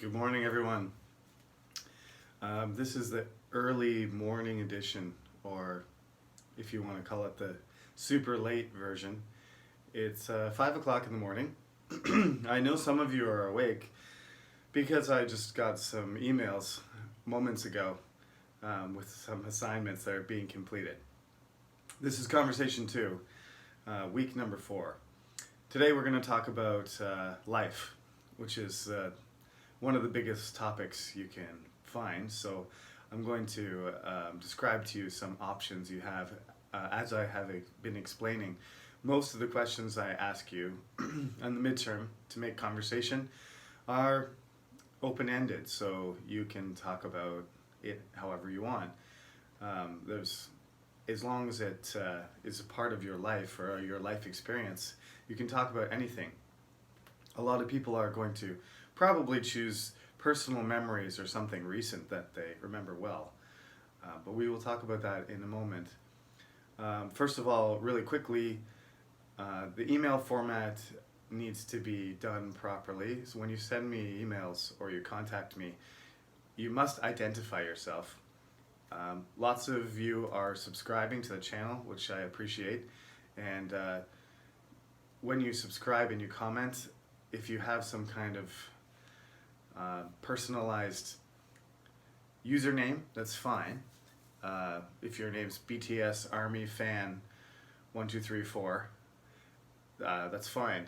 Good morning, everyone. This is the early morning edition, or if you want to call it the super late version. It's 5 o'clock in the morning. I know some of you are awake because I just got some emails moments ago with some assignments that are being completed. This is conversation 2, week number 4. Today we're going to talk about life, which is one of the biggest topics you can find. So I'm going to describe to you some options you have. As I have been explaining, most of the questions I ask you on the midterm to make conversation are open-ended, so you can talk about it however you want. As long as it is a part of your life or your life experience, you can talk about anything. A lot of people are going to probably choose personal memories or something recent that they remember well. But we will talk about that in a moment. First of all, really quickly, the email format needs to be done properly. So when you send me emails or you contact me, you must identify yourself. Lots of you are subscribing to the channel, which I appreciate. And when you subscribe and you comment, if you have some kind of personalized username, that's fine. If your name's BTS Army Fan 1234, that's fine.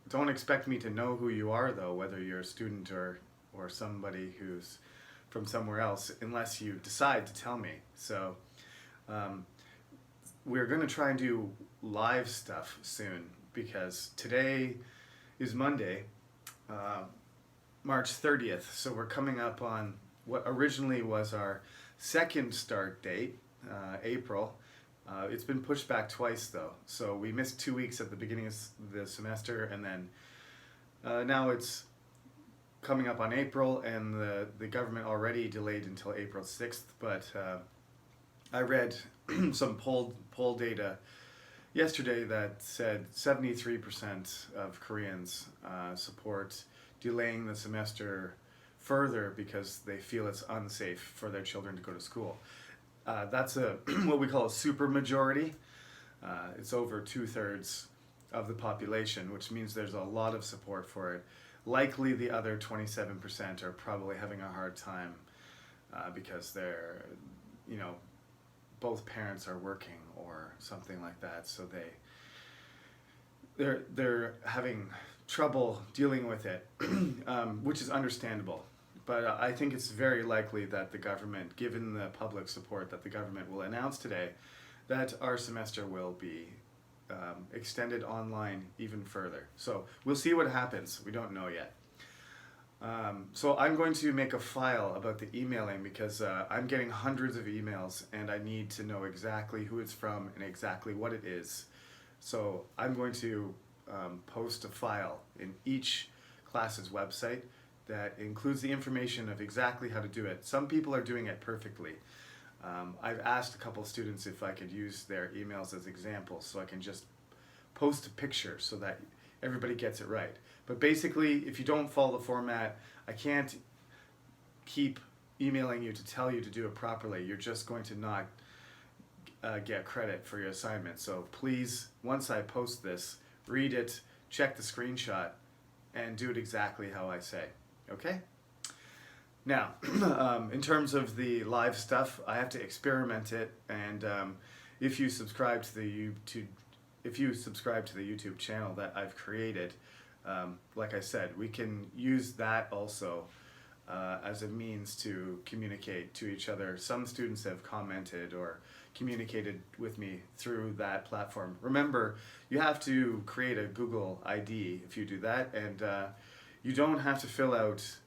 Don't expect me to know who you are, though, whether you're a student or somebody who's from somewhere else, unless you decide to tell me. So we're going to try and do live stuff soon, because today is Monday, March 30th, so we're coming up on what originally was our second start date, April. It's been pushed back twice, though, so we missed 2 weeks at the beginning of the semester, and then now it's coming up on April, and the government already delayed until April 6th, but I read some poll data yesterday that said 73% of Koreans support delaying the semester further because they feel it's unsafe for their children to go to school. That's what we call a supermajority. It's over 2/3 of the population, which means there's a lot of support for it. Likely the other 27% are probably having a hard time because they're, both parents are working or something like that, so they're having trouble dealing with it, which is understandable. But I think it's very likely that the government, given the public support that the government will announce today, that our semester will be extended online even further. So we'll see what happens. We don't know yet. So I'm going to make a file about the emailing, because I'm getting hundreds of emails and I need to know exactly who it's from and exactly what it is. So I'm going to post a file in each class's website that includes the information of exactly how to do it. Some people are doing it perfectly. I've asked a couple of students if I could use their emails as examples, so I can just post a picture so that everybody gets it right. But basically, if you don't follow the format, I can't keep emailing you to tell you to do it properly. You're just going to not get credit for your assignment. So please, once I post this, read it, check the screenshot, and do it exactly how I say. Okay? Now, in terms of the live stuff, I have to experiment it, and if you subscribe to the YouTube channel that I've created, like I said, we can use that also as a means to communicate to each other. Some students have commented or communicated with me through that platform. Remember, you have to create a Google ID if you do that, and you don't have to fill out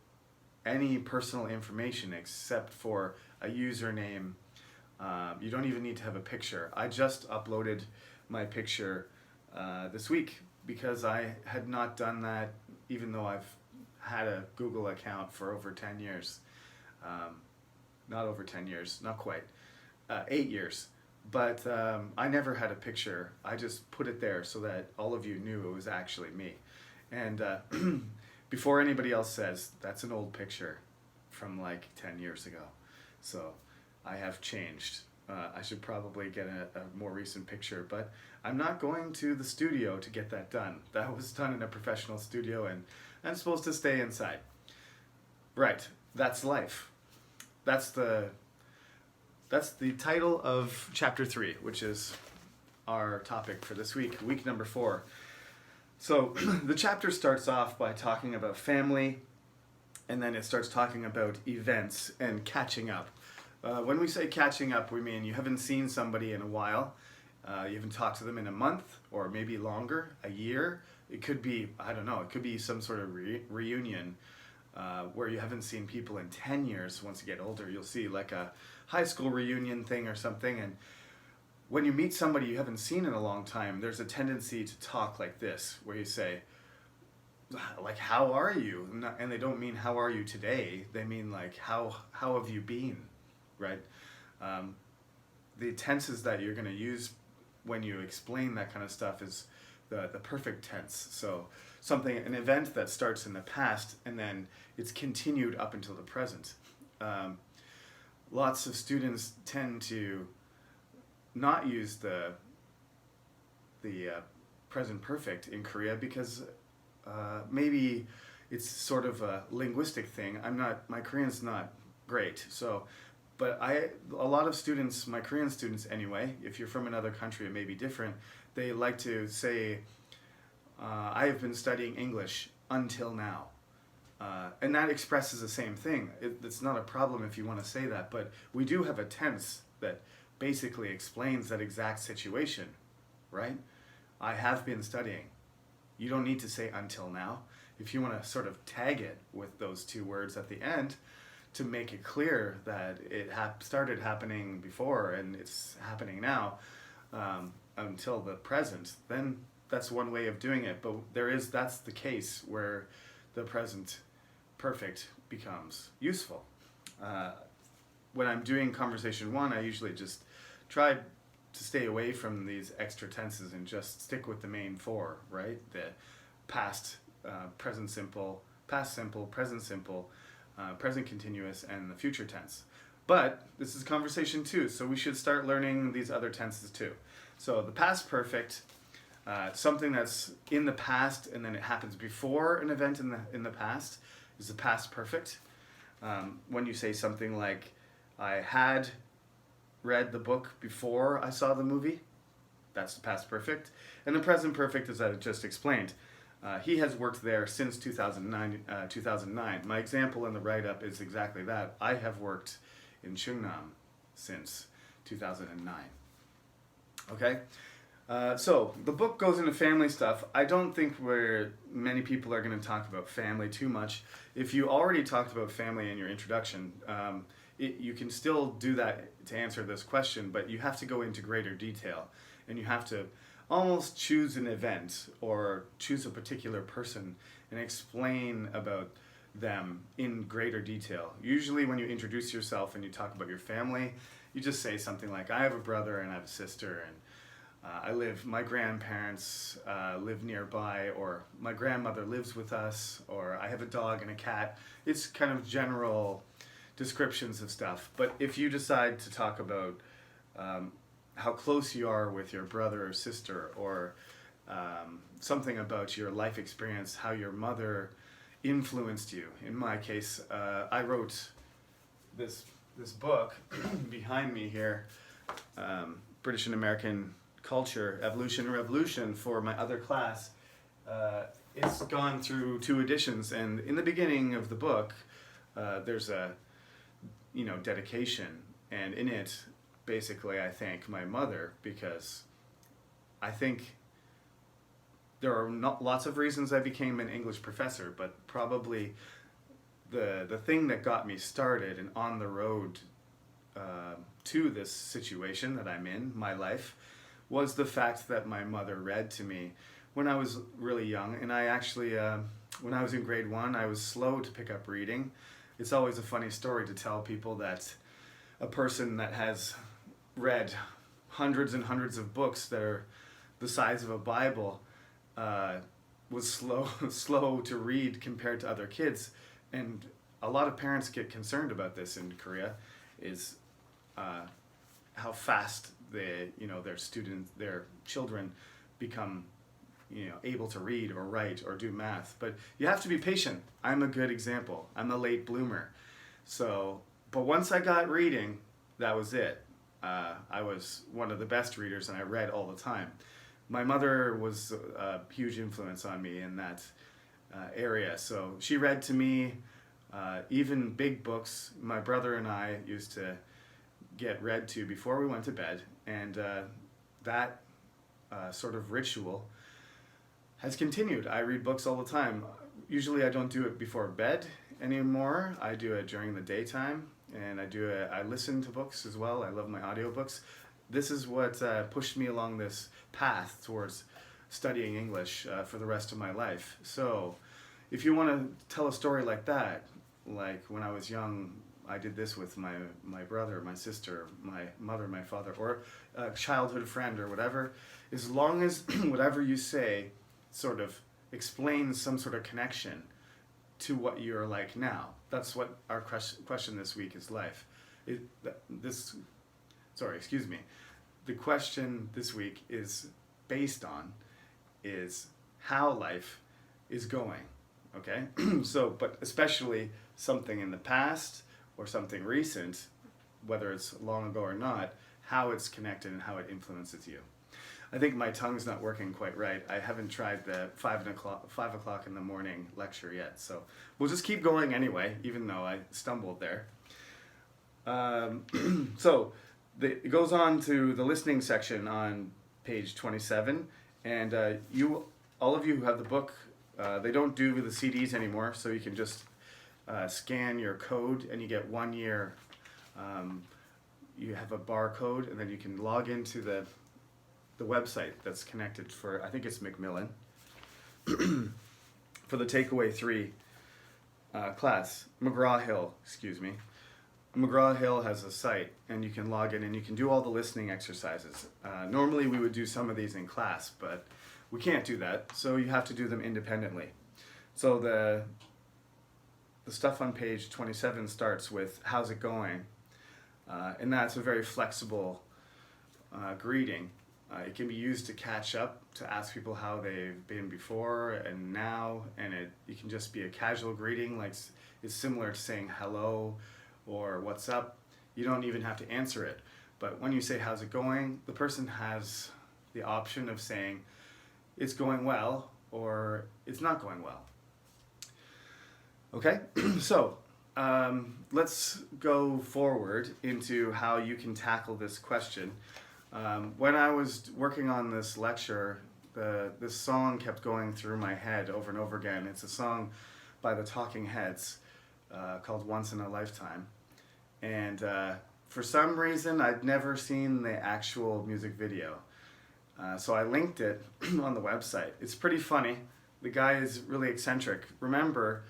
any personal information except for a username. You don't even need to have a picture. I just uploaded my picture this week because I had not done that, even though I've had a Google account for over 10 years. Not over 10 years, not quite. 8 years. But I never had a picture. I just put it there so that all of you knew it was actually me. And before anybody else says, that's an old picture from like 10 years ago. So I have changed. I should probably get a more recent picture, but I'm not going to the studio to get that done. That was done in a professional studio, and I'm supposed to stay inside. Right, that's life. That's the title of chapter 3, which is our topic for this week number 4. So the chapter starts off by talking about family, and then it starts talking about events and catching up. When we say catching up, we mean you haven't seen somebody in a while. You haven't talked to them in a month, or maybe longer, a year. It could be, I don't know, it could be some sort of reunion where you haven't seen people in 10 years. Once you get older, you'll see like a high school reunion thing or something. And when you meet somebody you haven't seen in a long time, there's a tendency to talk like this, where you say, like, how are you? And they don't mean how are you today. They mean like, how have you been? Right? The tenses that you're going to use when you explain that kind of stuff is the perfect tense. So an event that starts in the past and then it's continued up until the present. Lots of students tend to not use the present perfect in Korea because maybe it's sort of a linguistic thing. My Korean's not great, so. But a lot of students, my Korean students anyway, if you're from another country it may be different, they like to say, I have been studying English until now. And that expresses the same thing. It's not a problem if you want to say that, but we do have a tense that basically explains that exact situation, right? I have been studying. You don't need to say until now. If you want to sort of tag it with those two words at the end, to make it clear that it started happening before and it's happening now until the present, then that's one way of doing it. But that's the case where the present perfect becomes useful. When I'm doing conversation 1, I usually just try to stay away from these extra tenses and just stick with the main 4, right? The past, present simple, past simple, present simple, present continuous, and the future tense. But this is conversation 2, so we should start learning these other tenses too. So the past perfect, something that's in the past and then it happens before an event in the past, is the past perfect. When you say something like, I had read the book before I saw the movie, that's the past perfect. And the present perfect, as I just explained, he has worked there since 2009. My example in the write-up is exactly that. I have worked in Chungnam since 2009. Okay? So the book goes into family stuff. I don't think many people are going to talk about family too much. If you already talked about family in your introduction, you can still do that to answer this question, but you have to go into greater detail, and you have to almost choose an event or choose a particular person and explain about them in greater detail. Usually when you introduce yourself and you talk about your family, you just say something like, I have a brother and I have a sister, and my grandparents live nearby, or my grandmother lives with us, or I have a dog and a cat. It's kind of general descriptions of stuff. But if you decide to talk about how close you are with your brother or sister, or something about your life experience, how your mother influenced you. In my case, I wrote this book behind me here, British and American Culture, Evolution and Revolution, for my other class. It's gone through 2 editions, and in the beginning of the book, there's a dedication, and in it, basically, I thank my mother, because I think there are lots of reasons I became an English professor, but probably the thing that got me started and on the road to this situation that I'm in, my life, was the fact that my mother read to me when I was really young. And I actually, when I was in grade 1, I was slow to pick up reading. It's always a funny story to tell people that a person that has read hundreds and hundreds of books that are the size of a Bible was slow to read compared to other kids, and a lot of parents get concerned about this in Korea, is how fast their children become able to read or write or do math. But you have to be patient. I'm a good example. I'm a late bloomer. So, but once I got reading, that was it. I was one of the best readers, and I read all the time. My mother was a huge influence on me in that area. So she read to me even big books. My brother and I used to get read to before we went to bed, and that sort of ritual has continued. I read books all the time. Usually I don't do it before bed anymore. I do it during the daytime, and I listen to books as well. I love my audiobooks. This is what pushed me along this path towards studying English for the rest of my life. So if you want to tell a story like that, like when I was young, I did this with my brother, my sister, my mother, my father, or a childhood friend or whatever, as long as whatever you say sort of explains some sort of connection to what you're like now. That's what our question this week is life. The question this week is based on is how life is going, okay? So, but especially something in the past or something recent, whether it's long ago or not, how it's connected and how it influences you. I think my tongue's not working quite right. I haven't tried the 5 o'clock in the morning lecture yet, so we'll just keep going anyway, even though I stumbled there. So it goes on to the listening section on page 27, and all of you who have the book, they don't do the CDs anymore, so you can just scan your code and you get 1 year. You have a barcode, and then you can log into the website that's connected for, I think it's Macmillan, for the Takeaway 3 class. McGraw-Hill, excuse me. McGraw-Hill has a site, and you can log in and you can do all the listening exercises. Normally we would do some of these in class, but we can't do that, so you have to do them independently. So the stuff on page 27 starts with, how's it going? And that's a very flexible greeting. It can be used to catch up, to ask people how they've been before and now, and it can just be a casual greeting, like it's similar to saying hello or what's up. You don't even have to answer it. But when you say how's it going, the person has the option of saying it's going well or it's not going well. Okay, so let's go forward into how you can tackle this question. When I was working on this lecture, this song kept going through my head over and over again. It's a song by the Talking Heads called Once in a Lifetime. And for some reason, I'd never seen the actual music video. So I linked it on the website. It's pretty funny. The guy is really eccentric. Remember,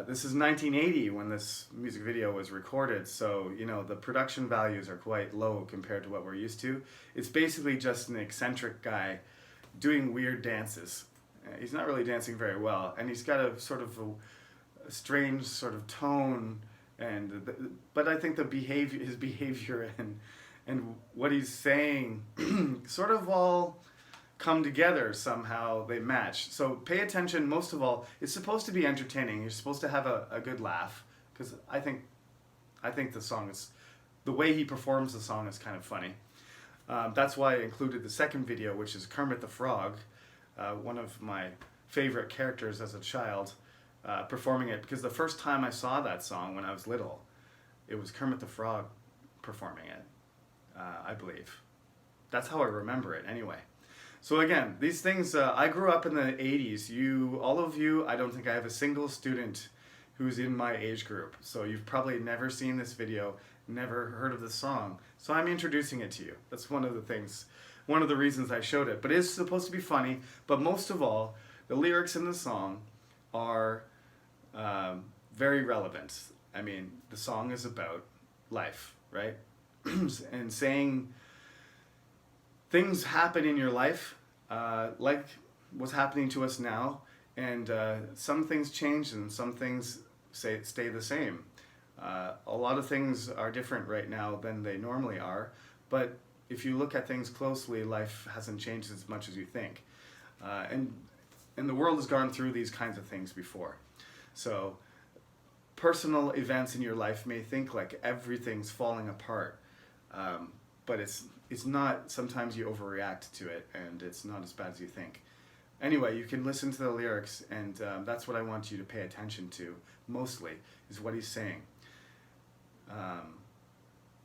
this is 1980 when this music video was recorded, so the production values are quite low compared to what we're used to. It's basically just an eccentric guy doing weird dances. He's not really dancing very well, and he's got a sort of a strange sort of tone, but I think his behavior and what he's saying sort of all come together somehow. They match. So pay attention. Most of all, it's supposed to be entertaining. You're supposed to have a good laugh, because I think the song is, the way he performs the song is kind of funny. That's why I included the second video, which is Kermit the Frog, one of my favorite characters as a child, performing it, because the first time I saw that song when I was little, it was Kermit the Frog performing it, I believe. That's how I remember it anyway. So again, these things, I grew up in the 80s. All of you, I don't think I have a single student who's in my age group. So you've probably never seen this video, never heard of the song. So I'm introducing it to you. That's one of the reasons I showed it. But it's supposed to be funny. But most of all, the lyrics in the song are very relevant. I mean, the song is about life, right? And saying things happen in your life, like what's happening to us now, and some things change and some things stay the same. A lot of things are different right now than they normally are, but if you look at things closely, life hasn't changed as much as you think. And the world has gone through these kinds of things before. So personal events in your life may think like everything's falling apart, but it's not. Sometimes you overreact to it, and it's not as bad as you think. Anyway, you can listen to the lyrics, and that's what I want you to pay attention to mostly, is what he's saying.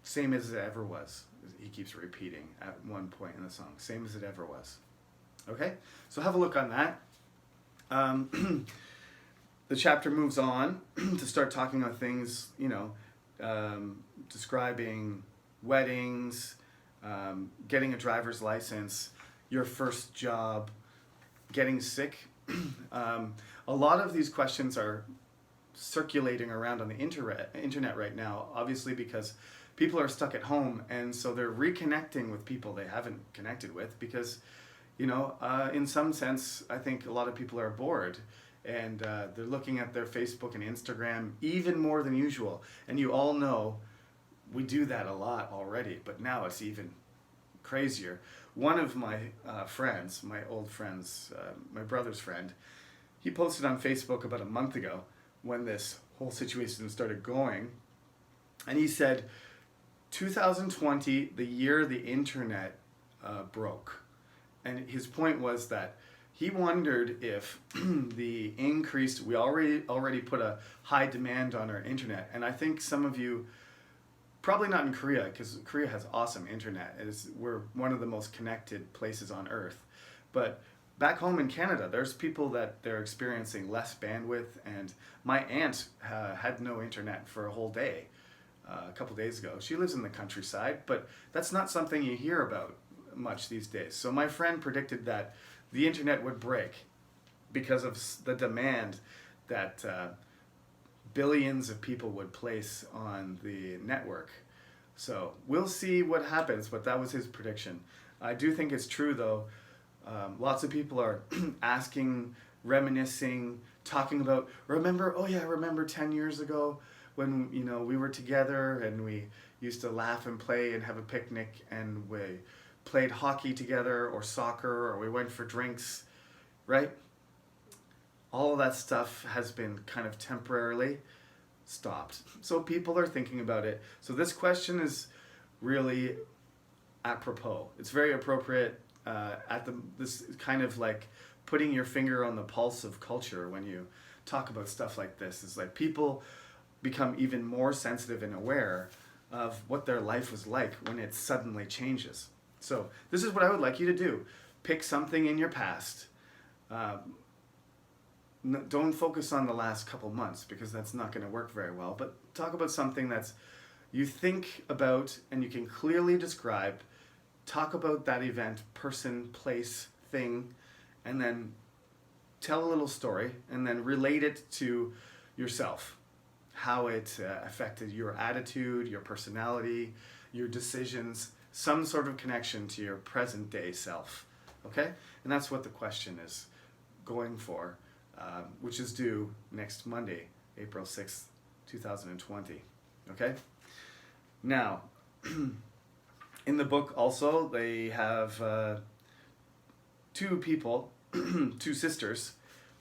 Same as it ever was. He keeps repeating at one point in the song. Same as it ever was. Okay? So have a look on that. The chapter moves on to start talking about things, describing weddings, getting a driver's license, your first job, getting sick. A lot of these questions are circulating around on the internet right now, obviously because people are stuck at home, and so they're reconnecting with people they haven't connected with because, in some sense, I think a lot of people are bored, and they're looking at their Facebook and Instagram even more than usual. And you all know we do that a lot already, but now it's even crazier. One of my friends, my old friends, my brother's friend, he posted on Facebook about a month ago when this whole situation started going, and he said 2020, the year the internet broke. And his point was that he wondered if the increased, we already put a high demand on our internet, and I think some of you, probably not in Korea, because Korea has awesome internet. We're one of the most connected places on earth. But back home in Canada, there's people that they're experiencing less bandwidth, and my aunt had no internet for a whole day a couple days ago. She lives in the countryside, but that's not something you hear about much these days. So my friend predicted that the internet would break because of the demand that billions of people would place on the network. So we'll see what happens, but that was his prediction. I do think it's true, though. Lots of people are asking, reminiscing, talking about, remember 10 years ago when we were together and we used to laugh and play and have a picnic, and we played hockey together or soccer, or we went for drinks, right? All of that stuff has been kind of temporarily stopped. So people are thinking about it. So this question is really apropos. It's very appropriate this kind of like putting your finger on the pulse of culture when you talk about stuff like this. It's like people become even more sensitive and aware of what their life was like when it suddenly changes. So this is what I would like you to do. Pick something in your past. Don't focus on the last couple months because that's not going to work very well. But talk about something that's you think about and you can clearly describe. Talk about that event, person, place, thing, and then tell a little story and then relate it to yourself. How it affected your attitude, your personality, your decisions, some sort of connection to your present day self. Okay? And that's what the question is going for, which is due next Monday, April 6th, 2020. Okay? Now, in the book also, they have two people, two sisters,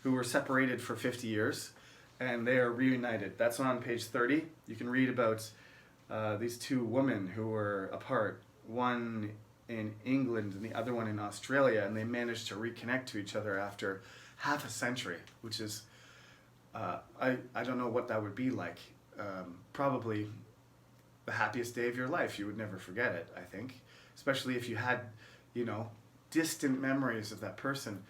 who were separated for 50 years, and they are reunited. That's on page 30. You can read about these two women who were apart, one in England and the other one in Australia, and they managed to reconnect to each other after half a century, which is, I don't know what that would be like. Probably the happiest day of your life. You would never forget it, I think, especially if you had, distant memories of that person.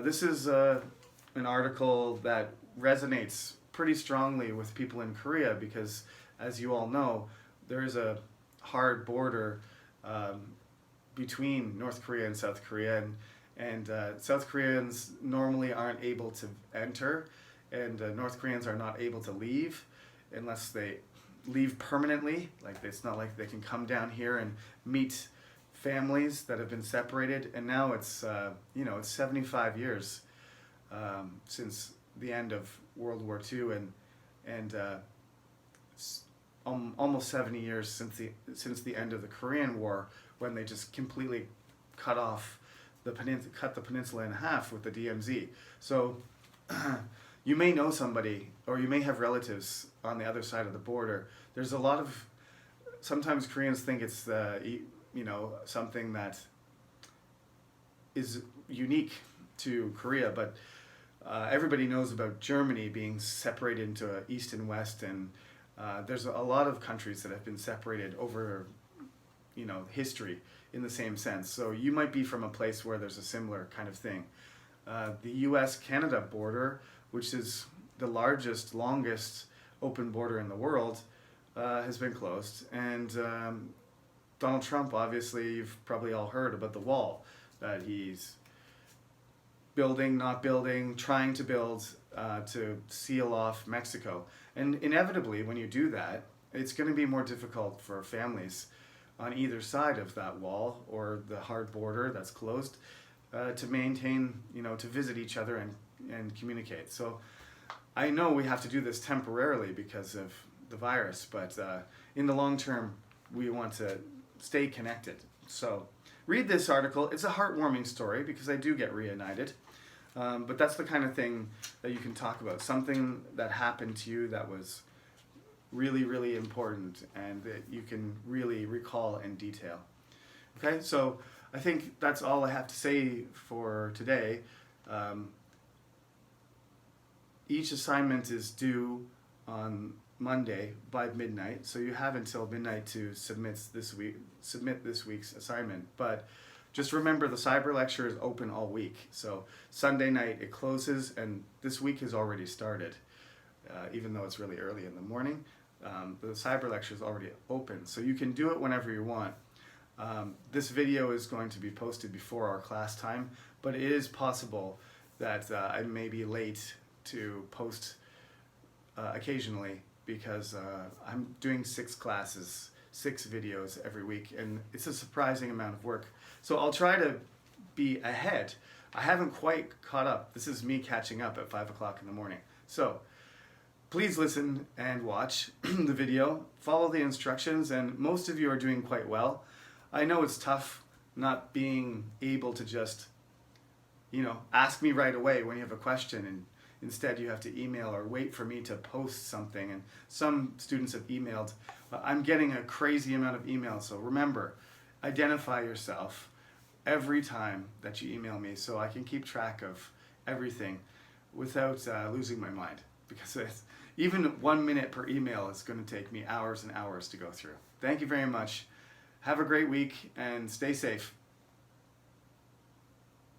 This is an article that resonates pretty strongly with people in Korea because, as you all know, there is a hard border between North Korea and South Korea, and South Koreans normally aren't able to enter, and North Koreans are not able to leave unless they leave permanently. Like, it's not like they can come down here and meet families that have been separated, and now it's it's 75 years since the end of World War II, and almost 70 years since the end of the Korean War, when they just completely cut the peninsula in half with the DMZ. So you may know somebody, or you may have relatives on the other side of the border. There's a lot of, sometimes Koreans think it's something that is unique to Korea, but everybody knows about Germany being separated into East and West, and there's a lot of countries that have been separated over history in the same sense. So you might be from a place where there's a similar kind of thing. The US-Canada border, which is the longest open border in the world, has been closed. And Donald Trump, obviously, you've probably all heard about the wall that he's building, not building, trying to build to seal off Mexico. And inevitably, when you do that, it's going to be more difficult for families on either side of that wall or the hard border that's closed to maintain, to visit each other and communicate. So I know we have to do this temporarily because of the virus, but in the long term, we want to stay connected. So read this article. It's a heartwarming story because I do get reunited. But that's the kind of thing that you can talk about. Something that happened to you that was really, really important and that you can really recall in detail. Okay, so I think that's all I have to say for today. Each assignment is due on Monday by midnight, so you have until midnight to submit this week's assignment. But just remember, the cyber lecture is open all week. So Sunday night it closes, and this week has already started, even though it's really early in the morning. The cyber lecture is already open, so you can do it whenever you want. This video is going to be posted before our class time, but it is possible that I may be late to post occasionally because I'm doing 6 classes, 6 videos every week, and it's a surprising amount of work. So I'll try to be ahead. I haven't quite caught up. This is me catching up at 5 o'clock in the morning. So please listen and watch the video, follow the instructions, and most of you are doing quite well. I know it's tough not being able to just, ask me right away when you have a question, and instead you have to email or wait for me to post something. And some students have emailed. I'm getting a crazy amount of emails, so remember, identify yourself every time that you email me so I can keep track of everything without losing my mind, because even 1 minute per email is going to take me hours and hours to go through. Thank you very much. Have a great week and stay safe.